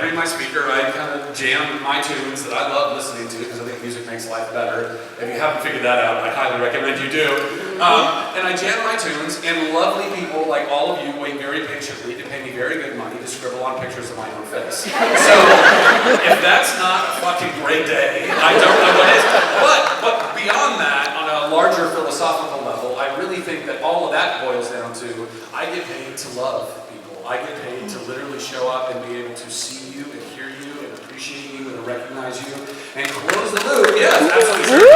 bring my speaker, I kind of jam my tunes that I love listening to because I think music makes life better. If you haven't figured that out, I highly recommend you do. And I jam my tunes, and lovely people like all of you wait very patiently to pay me very good money to scribble on pictures of my own face. So, if that's not a fucking great day, I don't know what is. But beyond that, on a larger philosophical level, I really think that all of that boils down to, I get paid to love people. I get paid to literally show up and be able to see you and hear you and appreciate you and recognize you and close the loop. Yes, absolutely.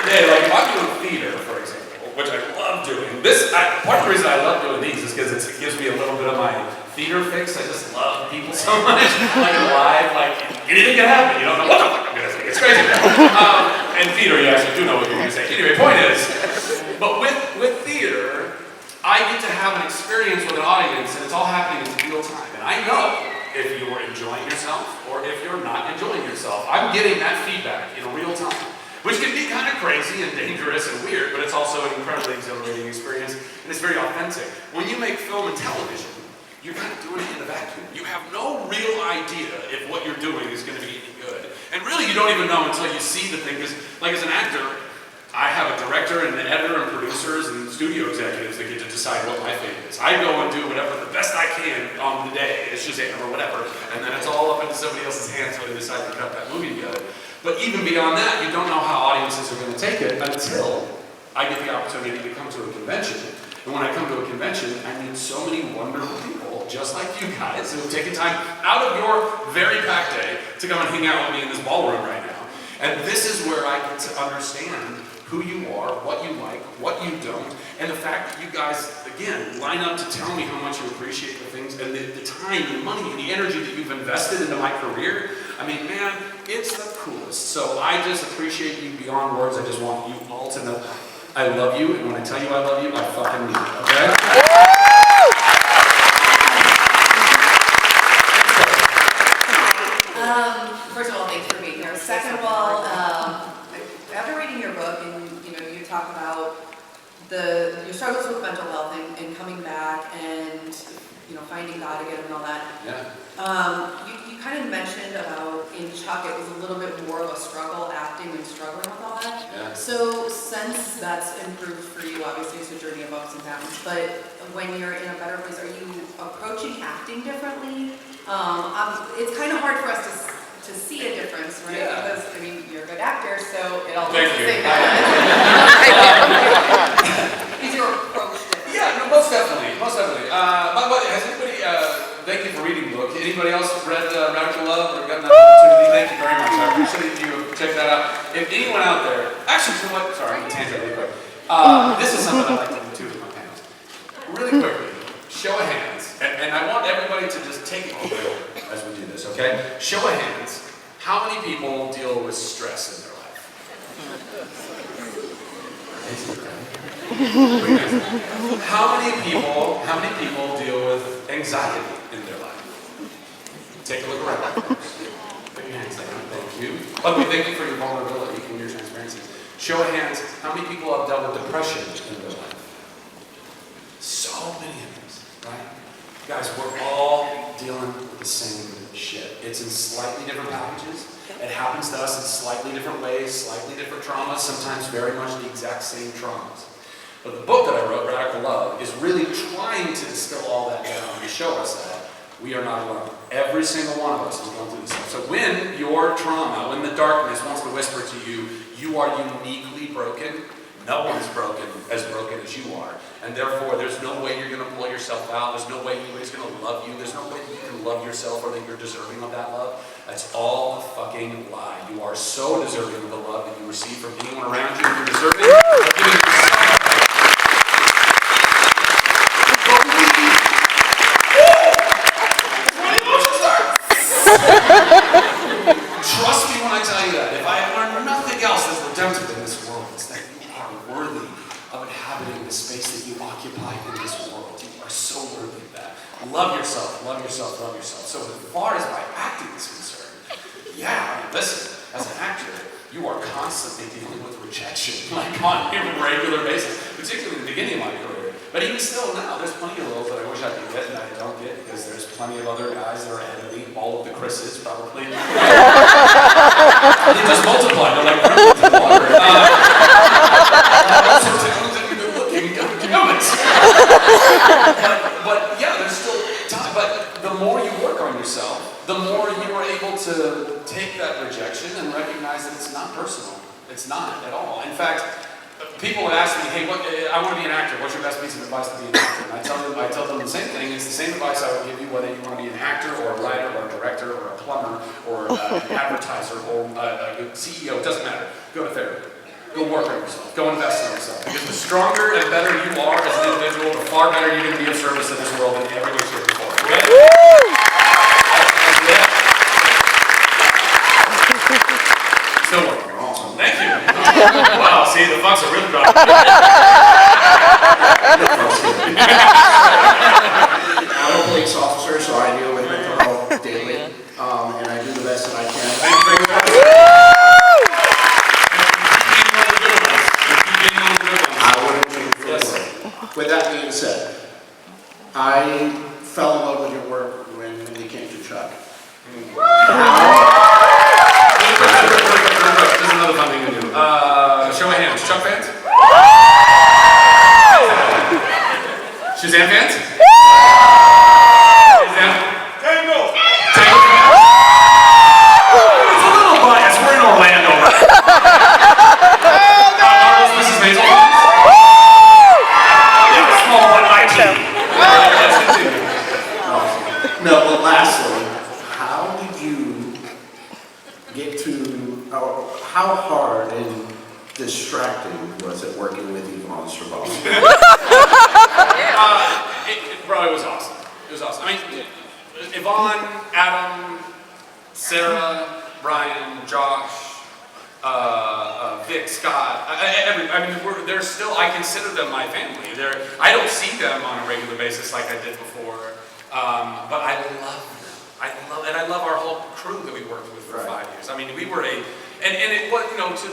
Like if I'm doing theater, for example, which I love doing. Part of the reason I love doing these is because it gives me a little bit of my theater fix. I just love people so much. Like live, like anything can happen. You don't know what the fuck I'm gonna say. It's crazy. And theater, you actually do know what you're gonna say. Anyway, point is, but with theater, I get to have an experience with an audience, and it's all happening in real time. And I know if you're enjoying yourself or if you're not enjoying yourself. I'm getting that feedback in real time, which can be kind of crazy and dangerous and weird, but it's also an incredibly exhilarating experience, and it's very authentic. When you make film and television, you're kind of doing it in a vacuum. You have no real idea if what you're doing is going to be any good. And really, you don't even know until you see the thing, because like as an actor, I have a director and an editor and producers and studio executives that get to decide what my fate is. I go and do whatever the best I can on the day, it's Shazam or whatever, and then it's all up into somebody else's hands when they decide to cut that movie together. But even beyond that, you don't know how audiences are going to take it until I get the opportunity to come to a convention. And when I come to a convention, I meet so many wonderful people, just like you guys, who have taken time out of your very packed day to come and hang out with me in this ballroom right now. And this is where I get to understand who you are, what you like, what you don't, and the fact that you guys, again, line up to tell me how much you appreciate the things and the time, the money, and the energy that you've invested into my career. I mean, man, it's the coolest. So I just appreciate you beyond words. I just want you all to know I love you, and when I tell you I love you, I fucking mean it, okay? First of all, thanks for being here. Second of all, after reading your book, and you talk about your struggles with mental health and coming back and finding God again and all that. Yeah. You kind of mentioned about in Chuck it was a little bit more of a struggle acting and struggling with all that. Yeah. So since that's improved for you, obviously it's a journey of ups and downs. But when you're in a better place, are you approaching acting differently? It's kind of hard for us to see a difference, right? Yeah. Because you're a good actor, so it all Thank looks the you. same. Is your approach different? Yeah, no, most definitely, most definitely. By the way, has anybody, thank you for reading the book. Anybody else read Radical Love or gotten that opportunity? Thank you very much. I appreciate you check that out. If anyone out there, actually, you know what? Sorry, I'm going to tangent really quick. This is something I like to do too with my panels. Really quickly, show of hands, and I want everybody to just take it away as we do this, okay? Show of hands. How many people deal with stress in their life? How many people deal with anxiety in their life? Take a look around. Put your hands down. Thank you. But we thank you for your vulnerability and your transparency. Show of hands. How many people have dealt with depression in their life? So many of us, right? Guys, we're all dealing with the same shit. It's in slightly different packages. It happens to us in slightly different ways, slightly different traumas, sometimes very much the exact same traumas. But the book that I wrote, Radical Love, is really trying to distill all that down to show us that we are not alone. Every single one of us is going through this stuff. So when your trauma, when the darkness wants to whisper to you, you are uniquely broken, no one's broken as you are. And therefore, there's no way you're going to pull yourself out. There's no way anybody's going to love you. There's no way you can love yourself or that you're deserving of that love. That's all a fucking lie. You are so deserving of the love that you receive from anyone around you. You're deserving of giving yourself. Trust me when I tell you that. If I have learned nothing else that's redemptive in this world, it's that you are worthy of inhabiting the space that you occupy in this world. You are so worthy of that. Love yourself, love yourself, love yourself. So as far as my acting is concerned, listen, as an actor, you are constantly dealing with rejection, like on a regular basis, particularly in the beginning of my career. But even still now, there's plenty of roles that I wish I could get. plenty of other guys that are ahead of me, all of the Chris's probably. They just multiply, they're like gremlins in water. Also talented and good looking, damn it. But yeah, there's still time. But the more you work on yourself, the more you are able to take that rejection and recognize that it's not personal. It's not at all. In fact, people would ask me, hey, I want to be an actor. What's your best piece of advice to be an actor? And I tell them the same thing. It's the same advice I would give you whether you want to be an actor or a writer or a director or a plumber or an advertiser or a CEO. It doesn't matter. Go to therapy. Go work on yourself. Go invest in yourself. Because the stronger and better you are as an individual, the far better you're going to be of service in this world than every way, shape, or form. Okay? Still working. Awesome. Thank you. Wow, see, the bucks are really dropping. I'm a police officer, so I deal with mental health daily, and I do the best that I can. Thank you very much. I wouldn't change for the world. With that being said, I fell in love with your work when we came to Chuck. There's another fun thing to do. Show of hands. Chuck fans? Shazam fans? Shazam? Tango! Tango fans? It's a little biased. We're in Orlando right now. Are those Mrs. Maisel fans? Yeah, small but mighty. Let's continue. No, but lastly, how did you get to, how hard and distracting was it working with Yvonne Strabon? Bro, it was awesome. It was awesome. I mean, Yvonne, Adam, Sarah, Brian, Josh, Vic, Scott, they're still, I consider them my family. I don't see them on a regular basis like I did before, but I love them. I love our whole crew that we worked with for 5 years. I mean, we were and it was, to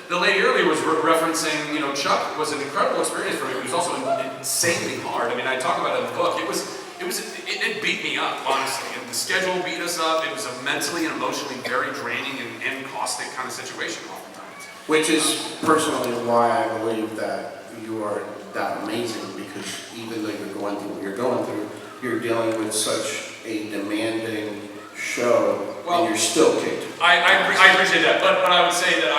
the lady earlier was referencing, Chuck was an incredible experience for me. It was also insanely hard. I mean, I talk about it in the book. It beat me up, honestly. And the schedule beat us up. It was a mentally and emotionally very draining and caustic kind of situation oftentimes. Which is personally why I believe that you are that amazing, because even though you're going through what you're going through, you're dealing with such a demanding show, and you're still kicked. I appreciate that, but I would say that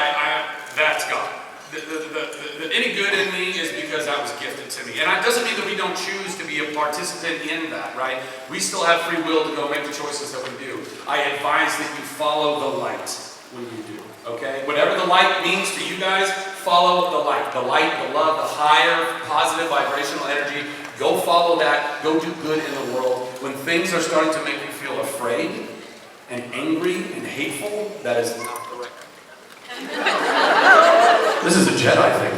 that's God. Any good in me is because that was gifted to me. And it doesn't mean that we don't choose to be a participant in that, right? We still have free will to go make the choices that we do. I advise that you follow the light when you do, okay? Whatever the light means to you guys, follow the light. The light, the love, the higher positive vibrational energy. Go follow that. Go do good in the world. When things are starting to make you feel afraid and angry and hateful, that is not the right. This is a Jedi thing.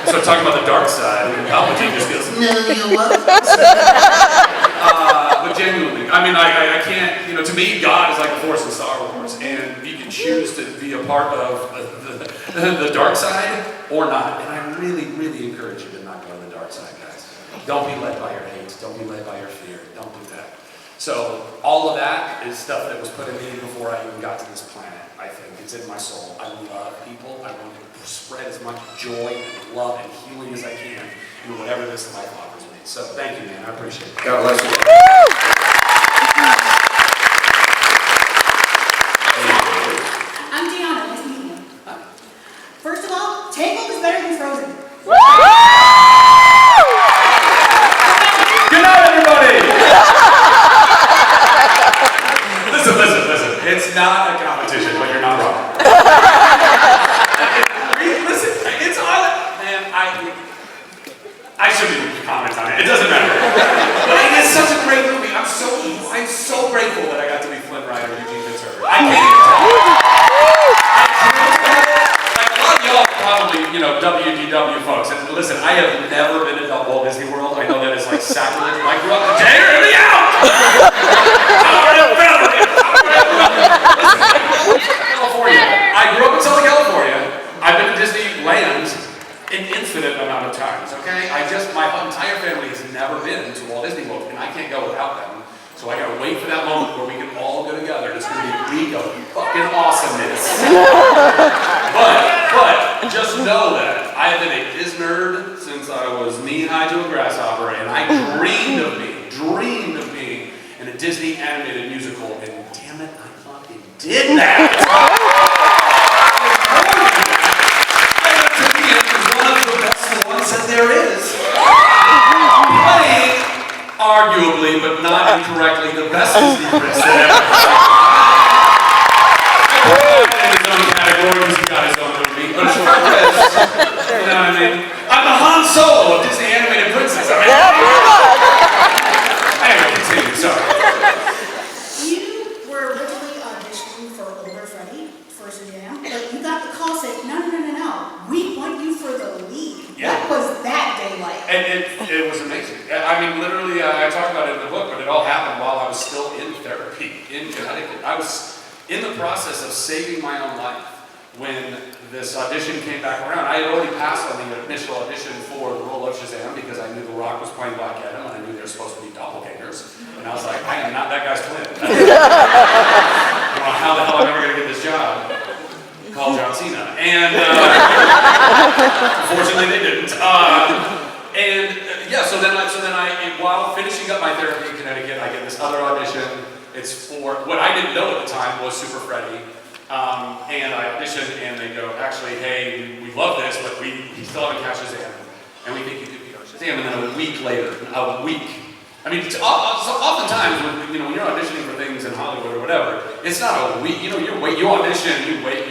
So talking about the dark side, and Palpatine just goes, no, you love us. But genuinely, I mean, I can't, to me, God is like the Force in Star Wars, and you can choose to be a part of the dark side or not. And I really, really encourage you to not go to the dark side, guys. Don't be led by your hate. Don't be led by your fear. Don't do that. So all of that is stuff that was put in me before I even got to this planet, I think. It's in my soul. I love people. I want to spread as much joy and love and healing as I can in whatever this life offers me. So thank you, man. I appreciate it. God bless you. I'm Deanna. Nice to meet you. First of all, Tangled is better than Frozen. Good night, everybody! Listen. It's not a competition, but you're not wrong. Listen, it's all, man, I shouldn't even comment on it. It doesn't matter. But it is such a great movie. I'm so grateful that I got to be Flynn Rider and Eugene Fitzgerald. I can't even tell you. Like, a lot of y'all are probably, WDW folks. And listen, I have never been to Walt Disney World. I know that is like sacrilege. I grew up in Hear me out! California. I grew up in Southern California. I've been to Disneyland an infinite amount of times, okay? My entire family has never been to Walt Disney World, and I can't go without them. So I gotta wait for that moment where we can all go together. It's gonna be a week of fucking awesomeness. But just know that I have been a Disney nerd since I was knee-high to a grasshopper, and I dreamed of being in a Disney animated musical, and damn it, I fucking did that! To me, it was one of the best ones that there is. Playing, arguably, but not incorrectly, the best Disney prince that ever in his own category, because he got his own movie, but it's purpose. You know what I mean? I'm the Han Solo of Disney animated princess. I mean, anyway, continue, sorry. You were originally auditioning for older Freddie for Shazam, but you got the call saying, no, we want you for the lead. Yeah. What was that day like? And it was amazing. I mean, literally, I talk about it in the book, but it all happened while I was still in therapy in Connecticut. I was in the process of saving my own life when this audition came back around. I had already passed on the initial audition for the role of Shazam because I knew The Rock was playing Black Adam, and I knew they were supposed to be doppelgangers. And I was like, I am not that guy's twin. I don't know how the hell I'm ever going to get this job. Call John Cena. And unfortunately they didn't. So then I, while finishing up my therapy in Connecticut, I get this other audition. It's for, what I didn't know at the time was Super Freddy. And I auditioned and they go, actually, hey, we love this, but we still haven't cast Shazam. And we think you could be on Shazam. And then a week later, I mean, it's oftentimes when you're auditioning for things in Hollywood or whatever, it's not a week. You audition, you wait.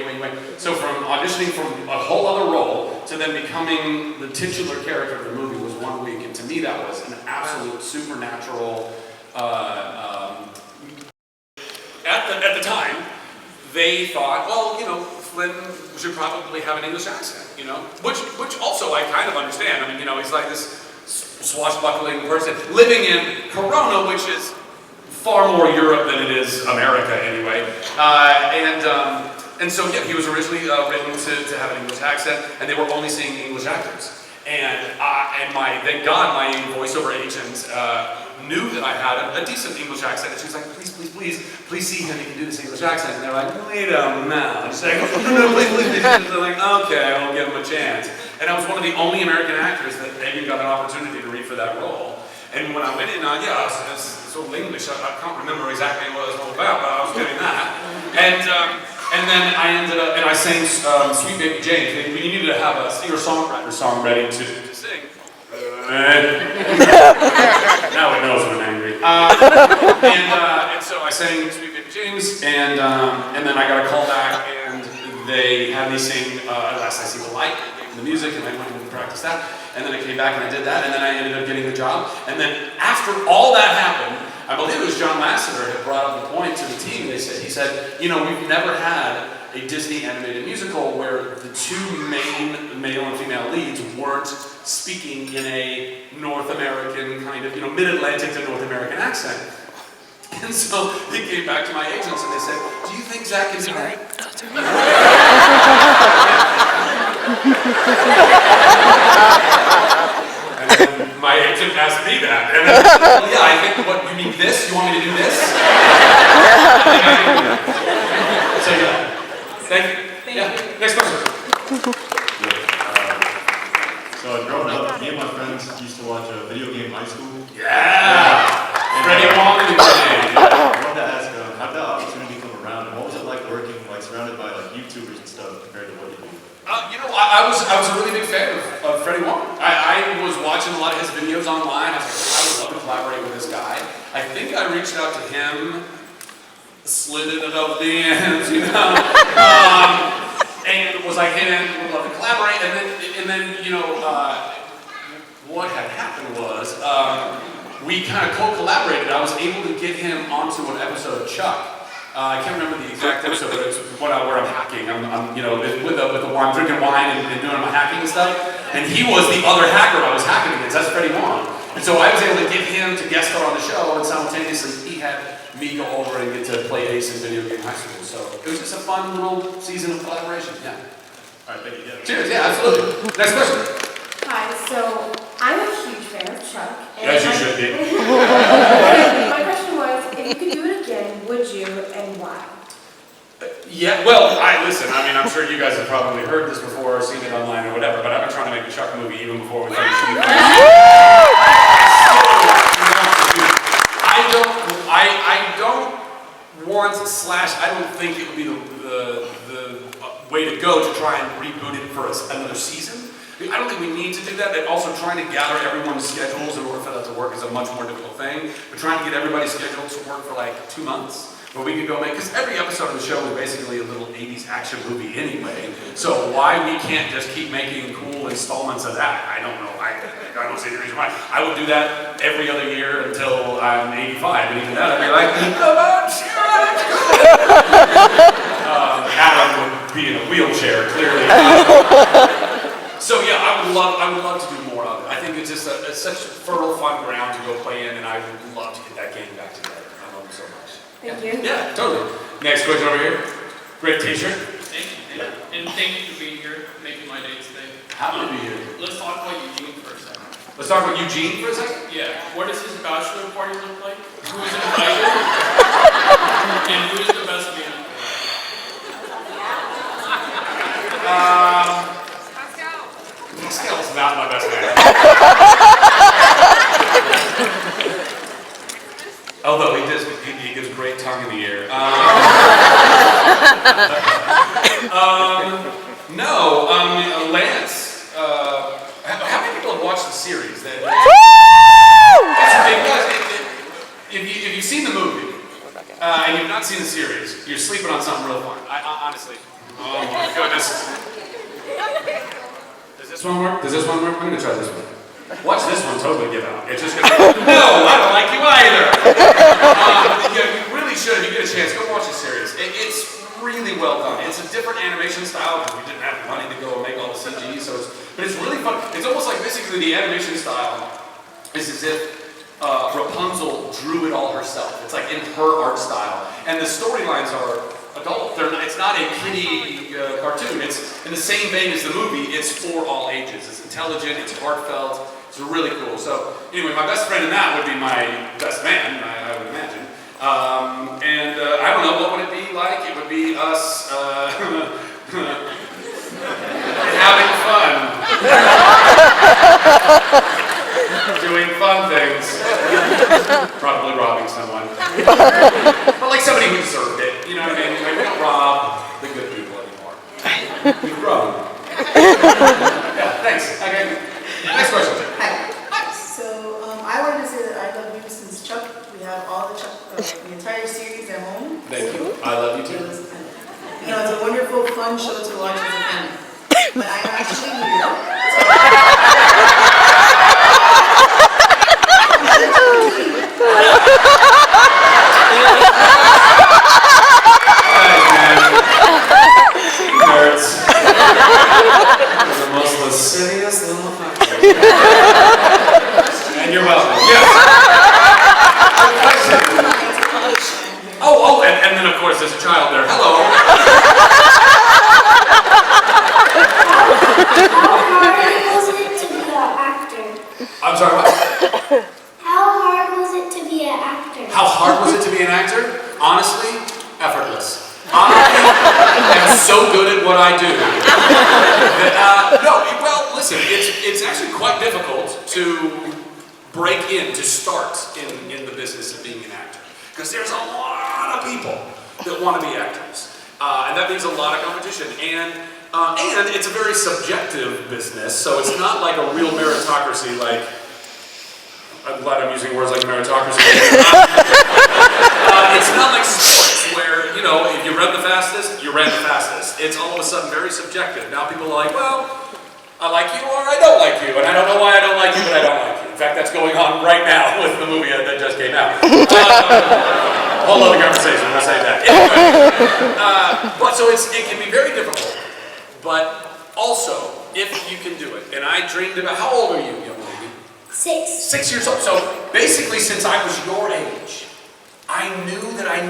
So from auditioning for a whole other role to then becoming the titular character of the movie was 1 week, and to me that was an absolute supernatural. At the time, they thought, well, Flynn should probably have an English accent, which also I kind of understand. I mean, he's like this swashbuckling person living in Corona, which is far more Europe than it is America anyway. And so yeah, he was originally written to have an English accent, and they were only seeing English actors. Thank God my voiceover agent knew that I had a decent English accent, and she was like, please see him, he can do this English accent. And they're like, wait a minute. And she's like, no, please. And they're like, okay, I'll give him a chance. And I was one of the only American actors that even got an opportunity to read for that role. And when I went in, I was sort of English. I can't remember exactly what it was all about, but I was doing that. And then I ended up, and I sang Sweet Baby Jane. We needed to have a singer-songwriter song ready to sing. Now it knows when I'm angry. And so I sang Sweet Baby James, and then I got a call back, and they had me sing At Last I See the Light, the music, and I went and practiced that. And then I came back and I did that, and then I ended up getting the job. And then after all that happened, I believe it was John Lasseter had brought up the point to the team. He said, we've never had a Disney animated musical where the two main male and female leads weren't speaking in a North American kind of, mid-Atlantic to North American accent. And so they came back to my agents and they said, do you think Zach can do that? And then my agent asked me that. And then I said, well, yeah, I think, what, you mean this? You want me to do this? So yeah. Thank you. Next question. So growing up, me and my friends used to watch a video game high school. Yeah. Freddie Wong and I wanted to ask, how did that opportunity come around, and what was it like working surrounded by YouTubers and stuff compared to what you do? I was a really big fan of Freddie Wong. I was watching a lot of his videos online. I was like, I would love to collaborate with this guy. I think I reached out to him, slid it up the ends, and was like, hey man, we'd love to collaborate. And then what had happened was we kind of co-collaborated. I was able to get him onto an episode of Chuck. I can't remember the exact episode, but it's where I'm hacking. I'm with the wine, drinking wine and doing my hacking and stuff. And he was the other hacker I was hacking against. That's Freddie Wong. And so I was able to get him to guest star on the show, and simultaneously he had me go over and get to play Ace in Video Game High School. So it was just a fun little season of collaboration. Yeah. All right, thank you. Yeah. Cheers. Yeah, absolutely. Next question. Hi, this so I'm a huge fan of Chuck. and As you should be. My question was, if you could do it again, would you, and why? Yeah, well, listen, I mean, I'm sure you guys have probably heard this before or seen it online or whatever, but I've been trying to make a Chuck movie even before we finished shooting. I don't want / I don't think it would be the way to go to try and reboot it for another season. I don't think we need to do that. And also trying to gather everyone's schedules in order for that to work is a much more difficult thing. But trying to get everybody's schedules to work for like 2 months. But we could go make, because every episode of the show is basically a little 80s action movie anyway. So why we can't just keep making cool installments of that? I don't know. I don't see the reason why. I would do that every other year until I'm 85, and even then I'd be like, come on, Sharon! Adam would be in a wheelchair, clearly. So yeah, I would love to do more of it. I think it's just it's such fertile, fun ground to go play in, and I would love to get that game back together. I love it so much. Thank you. Yeah, totally. Next question over here. Great t-shirt. Thank you. And thank you for being here, making my day today. Happy to be here. Let's talk about Eugene for a second. Let's talk about Eugene for a second. Yeah. What does his bachelor party look like? Who is invited? And who is the best man? Pascal's not my best man. Although he gives great tongue in the air. Lance. How many people have watched the series? If you've seen the movie and you've not seen the series, you're sleeping on something real fun. Honestly. Oh my goodness. Does this one work? I'm gonna try this one. Watch this one totally give out. It's just gonna no, I don't like you either. Yeah, you really should, if you get a chance, go watch the series. It's really well done. It's a different animation style because we didn't have the money to go and make all the CG, but it's really fun. It's almost like basically the animation style is as if Rapunzel drew it all herself. It's like in her art style. And the storylines are adult. It's not a kiddie cartoon. It's in the same vein as the movie. It's for all ages. It's intelligent. It's heartfelt. It's really cool. So anyway, my best friend in that would be my best man, I would imagine. I don't know, what would it be like? It would be us having fun. Doing fun things. Probably robbing someone. But like somebody who deserved it. You know what I mean? Like, we don't rob the good people anymore. We rob them. Yeah, thanks. Okay. Next question. Hi. So I wanted to say that I love you since Chuck. We have all the Chuck, the entire series at home. Thank you. I love you too. You know, it's a wonderful, fun show to watch as a family. But I'm actually here. Nerds. The most lascivious little fuckers. And you're welcome. Yes. Oh, and then of course there's a child there. Hello. I'm sorry, what? How hard was it to be an actor? How hard was it to be an actor? Honestly, effortless. I am so good at what I do. Well, listen, it's actually quite difficult to break in, to start in the business of being an actor. Because there's a lot of people that want to be actors. And that means a lot of competition. And it's a very subjective business, so it's not like a real meritocracy, like, I'm glad I'm using words like meritocracy. It's not like sports where, you know, if you run the fastest, you ran the fastest. It's all of a sudden very subjective. Now people are like, well, I like you or I don't like you, and I don't know why I don't like you, but I don't like you. In fact, that's going on right now with the movie that just came out. Whole other conversation, we'll say that. Anyway, but so it can be very difficult, but also, if you can do it, and I dreamed about, how old are you, young lady? 6. 6 years old. So basically, since I was your age, I knew that I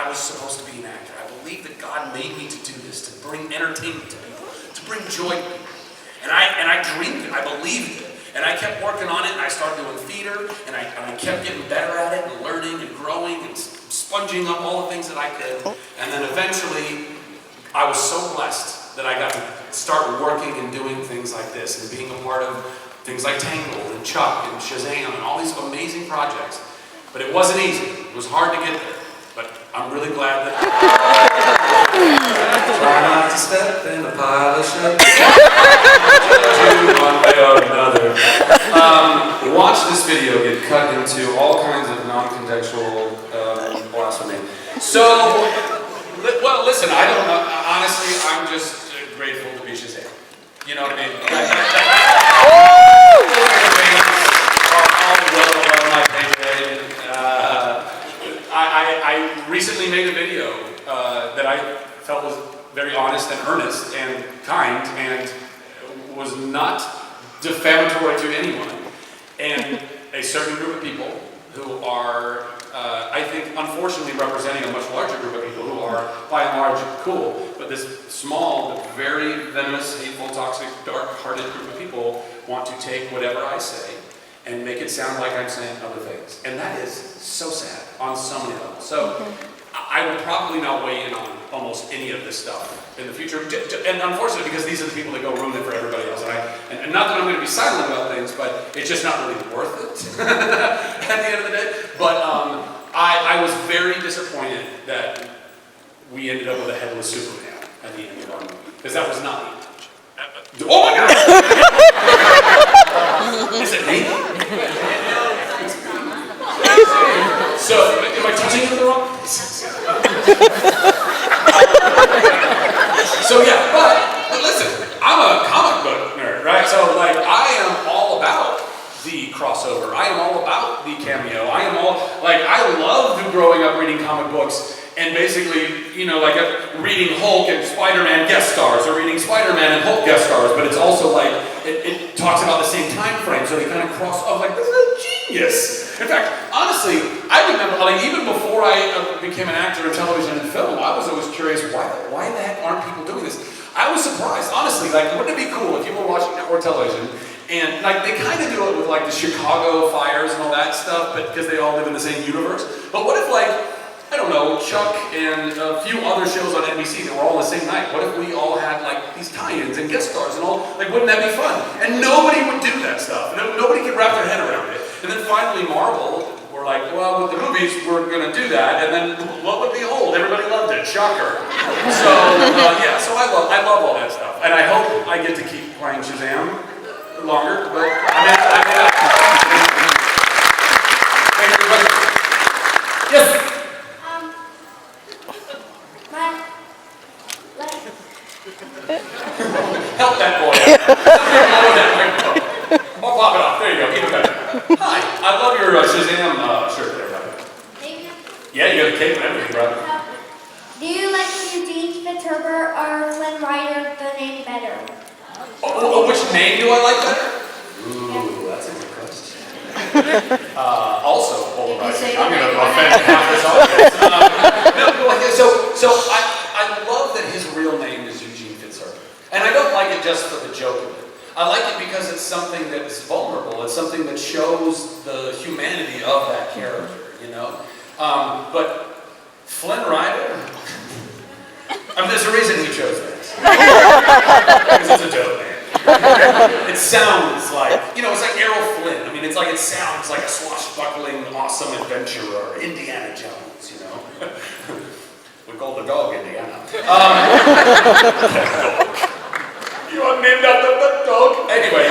was supposed to be an actor. I believed that God made me to do this, to bring entertainment to people, to bring joy to people. And I dreamed it, I believed it. And I kept working on it, and I started doing theater, and I kept getting better at it, and learning, and growing, and sponging up all the things that I could. And then eventually, I was so blessed that I got to start working and doing things like this, and being a part of things like Tangled, and Chuck, and Shazam, and all these amazing projects. But it wasn't easy, it was hard to get there. But I'm really glad that try not to step in a pile of shit. One way or another. Watch this video get cut into all kinds of non-contextual blasphemy. So, well, listen, I don't know. Honestly, I'm just grateful to be Shazam. You know what I mean? All well above my pay grade. I recently made a video that I felt was very honest and earnest and kind and was not defamatory to anyone. And a certain group of people who are, I think, unfortunately representing a much larger group of people who are, by and large, cool, but this small, but very venomous, hateful, toxic, dark-hearted group of people want to take whatever I say and make it sound like I'm saying other things. And that is so sad on so many levels. So I will probably not weigh in on almost any of this stuff in the future. And unfortunately, because these are the people that go ruin it for everybody else. And not that I'm going to be silent about things, but it's just not really worth it at the end of the day. But I was very disappointed that we ended up with a headless Superman at the end of our movie. Because that was not the intention. Oh my God! Is it me? So, am I touching it in the wrong place? So yeah, but listen, I'm a comic book nerd, right? So like, I am all about the crossover. I am all about the cameo. I loved growing up reading comic books and basically, you know, like reading Hulk and Spider-Man guest stars, or reading Spider-Man and Hulk guest stars, but it's also like, it talks about the same time frame, so they kind of cross off, like, this is a genius. In fact, honestly, I remember, like, even before I became an actor in television and film, I was always curious, why the heck aren't people doing this? I was surprised, honestly, like, wouldn't it be cool if people were watching network television, and like, they kind of do it with like the Chicago fires and all that stuff, but because they all live in the same universe, but what if, like, I don't know, Chuck and a few other shows on NBC that were all the same night? What if we all had like these tie-ins and guest stars and all? Like, wouldn't that be fun? And nobody would do that stuff. Nobody could wrap their head around it. And then finally Marvel were like, well, with the movies, we're going to do that. And then lo and behold, everybody loved it. Shocker. So, yeah, so I love all that stuff. And I hope I get to keep playing Shazam longer. But yes? Help that boy out. Oh, pop it off. There you go. Even better. Hi. I love your Shazam shirt there, brother. Yeah, you got a cape and everything, brother. Do you like Eugene Fitzherbert or Flynn Rider, the name better? Oh, which name do I like better? Ooh, that's a good question. Also, hold on. I'm going to offend half this audience. So I love that his real name is Eugene Fitzherbert. And I don't like it just for the joke of it. I like it because it's something that's vulnerable. It's something that shows the humanity of that character, you know? But Flynn Rider, I mean, there's a reason he chose this. Because it's a joke, man. It sounds like, you know, it's like Errol Flynn. I mean, it sounds like a swashbuckling, awesome adventurer, Indiana Jones, you know? We call the dog Indiana. You are named after the dog. Anyway.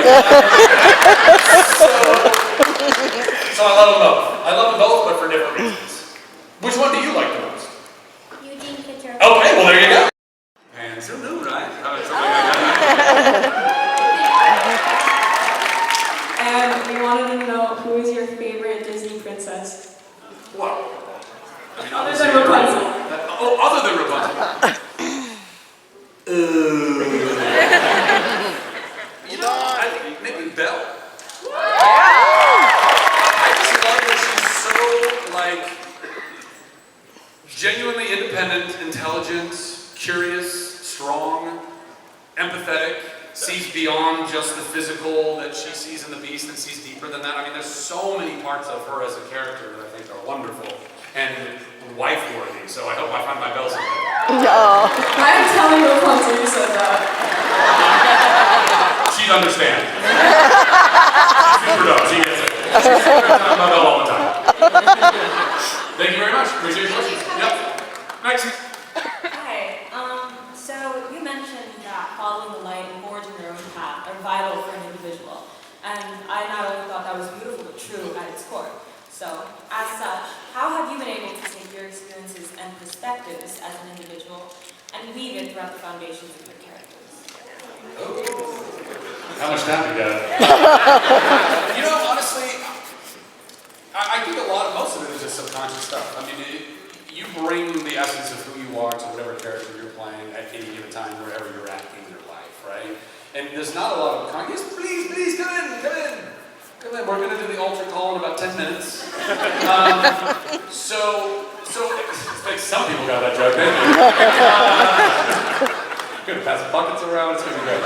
So I love them both. I love them both, but for different reasons. Which one do you like the most? Eugene Fitzherbert. Okay, well there you go. And so new, right? And we wanted to know, who is your favorite Disney princess? What? I mean, Other than Rapunzel. Oh, other than Rapunzel. You know, I think maybe Belle. I just love that she's so, like, genuinely independent, intelligent, curious, strong, empathetic, sees beyond just the physical that she sees in the Beast and sees deeper than that. I mean, there's so many parts of her as a character that I think are wonderful and wife-worthy. So I hope I find my bells in there. No. I'm telling you once you said that. She'd understand. She's super dope. She gets it. She's talking about bell all the time. Thank you very much. Appreciate your questions. Yep. Next. Hi. So you mentioned that following the light and forging your own path are vital for an individual. And I not only thought that was beautiful, but true at its core. So, as such, how have you been able to take your experiences and perspectives as an individual and weave it throughout the foundations of your characters? How much time we got? You know, honestly, I think most of it is just subconscious stuff. I mean, you bring the essence of who you are to whatever character you're playing at any given time, wherever you're at in your life, right? And there's not a lot of yes, please, come in. We're going to do the altar call in about 10 minutes. So like some people got that joke, didn't they? Good, pass buckets around, it's going to be great.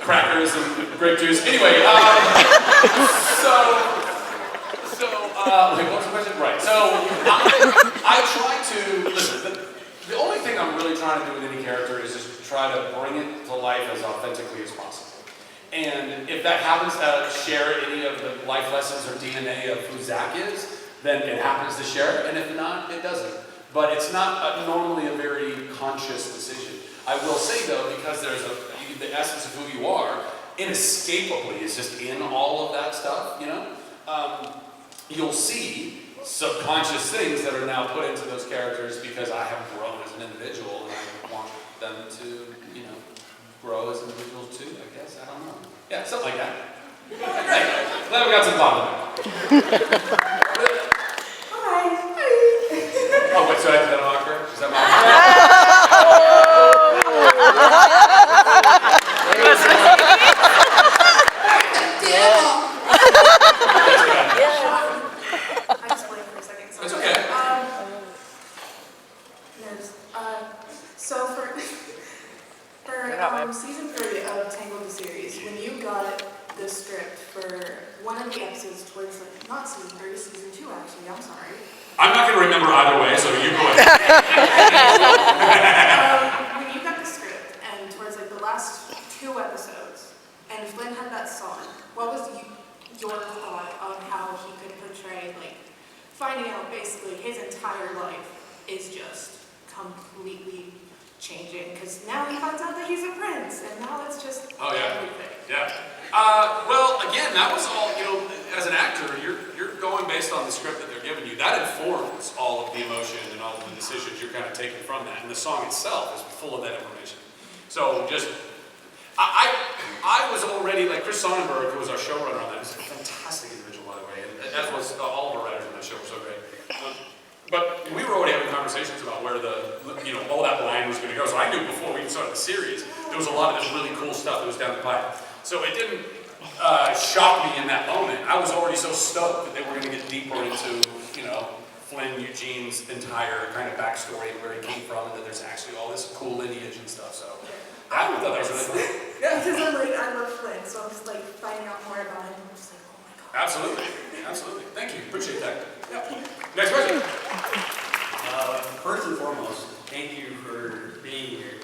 Crackers and grape juice. Anyway, what was the question? Right, so I try to, listen, the only thing I'm really trying to do with any character is just try to bring it to life as authentically as possible. And if that happens to share any of the life lessons or DNA of who Zach is, then it happens to share it, and if not, it doesn't. But it's not normally a very conscious decision. I will say though, because there's the essence of who you are, inescapably is just in all of that stuff, you know? You'll see subconscious things that are now put into those characters because I have grown as an individual and I want them to, you know, grow as individuals too, I guess. I don't know. Yeah, something like that. Glad we got some thought on that. Oh, wait, so I have that awkward? Is that I just waited for a second. It's okay. So for season 3 of Tangled the series, when you got the script for one of the episodes towards not season 3, season 2 actually, I'm sorry. I'm not going to remember either way, so you go ahead. When you got the script and towards the last 2 episodes, and Flynn had that song, what was your thought on how he could portray finding out basically his entire life is just completely changing because now he finds out that he's a prince and now it's just everything. Yeah. Well, again, that was all, you know, as an actor, you're going based on the script that they're giving you. That informs all of the emotion and all of the decisions you're kind of taking from that. And the song itself is full of that information. So just, I was already, Chris Sonnenberg, who was our showrunner on that, was a fantastic individual, by the way, and as was all of our writers on that show were so great. But we were already having conversations about where all that line was going to go. So I knew before we even started the series, there was a lot of this really cool stuff that was down the pipe. So it didn't shock me in that moment. I was already so stoked that they were going to get deeper into, Flynn Eugene's entire kind of backstory and where he came from, and that there's actually all this cool lineage and stuff. So I thought that was really cool. Yeah, because I love Flynn, so I'm just finding out more about him. I'm just oh my god. Absolutely. Thank you. Appreciate that. Yeah. Next question. First and foremost, thank you for being here.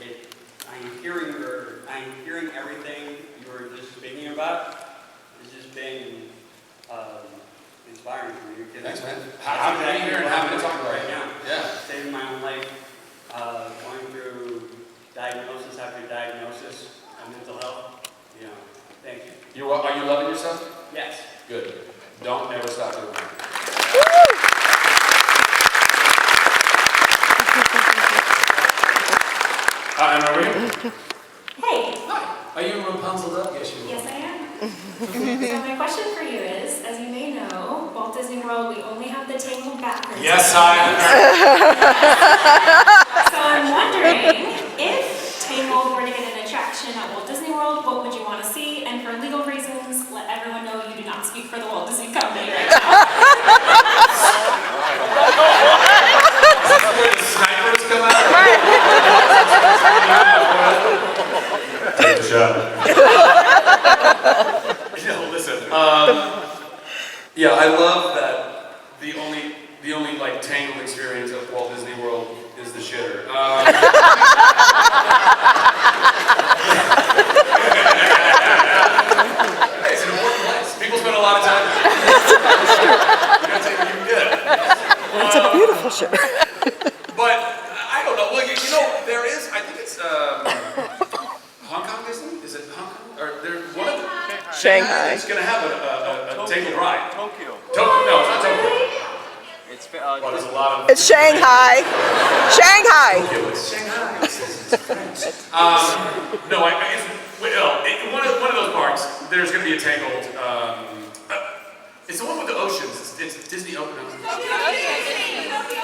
I'm hearing everything you were just speaking about. It's just been inspiring for me. Thanks, man. Happy to be here and happy to talk about it right now. Yeah. Saving my own life, going through diagnosis after diagnosis of mental health. Thank you. Are you loving yourself? Yes. Good. Don't ever stop doing that. And are we? Hey. Hi. Are you Rapunzel up? Yes, you are. Yes, I am. So my question for you is, as you may know, Walt Disney World, we only have the Tangled background. Yes, I am. So I'm wondering, if Tangled were to get an attraction at Walt Disney World, what would you want to see? And for legal reasons, let everyone know you do not speak for the Walt Disney Company right now. Where the snipers come out? Listen. Yeah, I love that the only like tangled experience of Walt Disney World is the shitter. It's an important place. People spend a lot of time there. You gotta take what you can get. It's a beautiful show. But I don't know. Well, you know, there is. I think it's Hong Kong Disney. Is it Hong Kong? Or there one of the Shanghai. It's gonna have a tangled ride. Tokyo. Tokyo? No, it's not Tokyo. It's Well, there's a lot of. It's Shanghai. Shanghai. Tokyo. It's Shanghai. It's French. No, one of those parks. There's gonna be a tangled. It's the one with the oceans. It's Disney Open Ocean.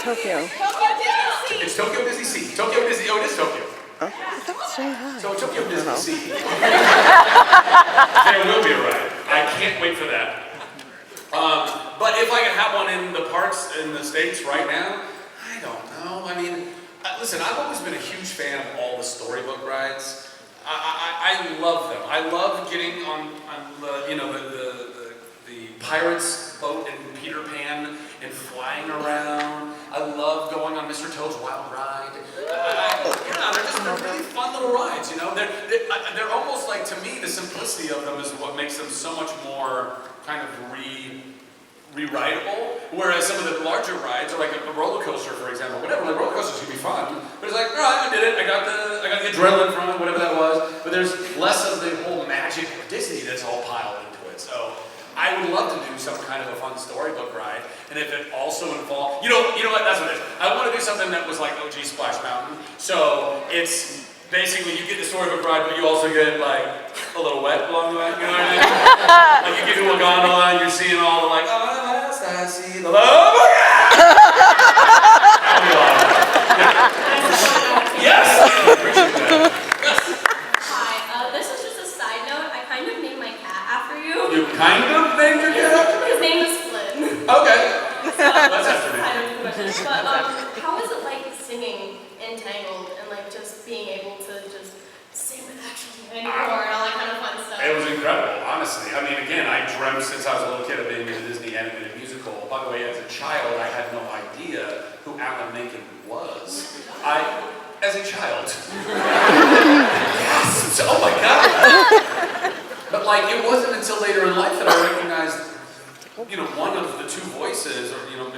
Tokyo. It's Tokyo Disney Sea. Tokyo Disney. Oh, it is Tokyo. Oh, I thought it was Shanghai. So Tokyo Disney Sea. There will be a ride. I can't wait for that. But if I could have one in the parks in the States right now, I don't know. I mean, listen, I've always been a huge fan of all the storybook rides. I love them. I love getting on the, you know, the pirate's boat in Peter Pan and flying around. I love going on Mr. Toad's Wild Ride. They're really fun little rides, you know. They're almost like, to me, the simplicity of them is what makes them so much more kind of rewritable. Whereas some of the larger rides are like a roller coaster, for example. Whatever, the roller coasters can be fun, but it's like, all right, I did it. I got the adrenaline from it, whatever that was. But there's less of the whole magic of Disney that's all piled into it. So I would love to do some kind of a fun storybook ride, and if it also involved, you know what, that's what it is. I want to do something that was like OG Splash Mountain. So it's basically you get the storybook ride, but you also get like a little wet along the way. You know what I mean? Like you get to a gondola and you're seeing all the like, oh, last I see the love. Yes. Appreciate that. Hi, this is just a side note. I kind of named my cat after you. You kind of named your cat? His name is Flynn. Okay. That's after me. kind of the question. But how is it like singing Entangled and like just being able to just sing with actually anymore and all that kind of fun stuff? It was incredible, honestly. I mean, again, I dreamt since I was a little kid of being in a Disney animated musical. By the way, as a child, I had no idea who Alan Menken was. As a child. Yes! Oh my God! But like, it wasn't until later in life that I recognized, you know, one of the two voices, or you know,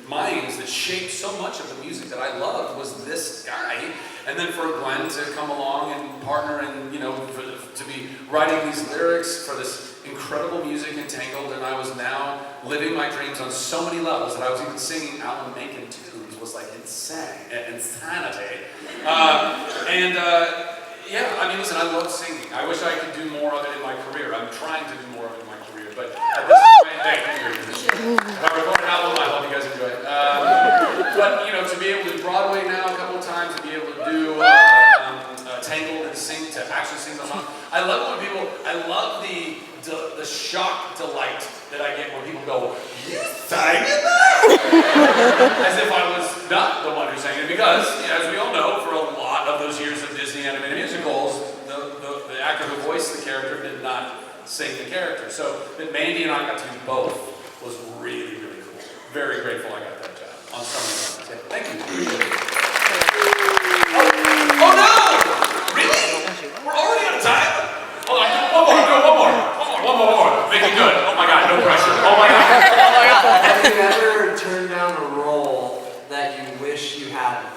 minds that shaped so much of the music that I loved was this guy. And then for Glenn to come along and partner and, you know, to be writing these lyrics for this incredible music, Entangled, and I was now living my dreams on so many levels that I was even singing Alan Menken tunes was like insanity. Yeah, I mean, listen, I love singing. I wish I could do more of it in my career. I'm trying to do more of it in my career, but at this point, thank you. I recorded an album, I hope you guys enjoy it. But, you know, to be able to Broadway now a couple of times, to be able to do Tangled and actually sing the song. I love when people, I love the shock delight that I get when people go, you sang it now? As if I was not the one who sang it, because, as we all know, for a lot of those years of Disney animated musicals, the actor who voiced the character did not sing the character. So that Mandy and I got to do both was really, really cool. Very grateful I got that job on so many levels. Yeah, thank you. Oh no! Really? We're already out of time? Hold on, one more. Make it good. Oh my God, no pressure. Oh my God. Have you ever turned down a role that you wish you hadn't?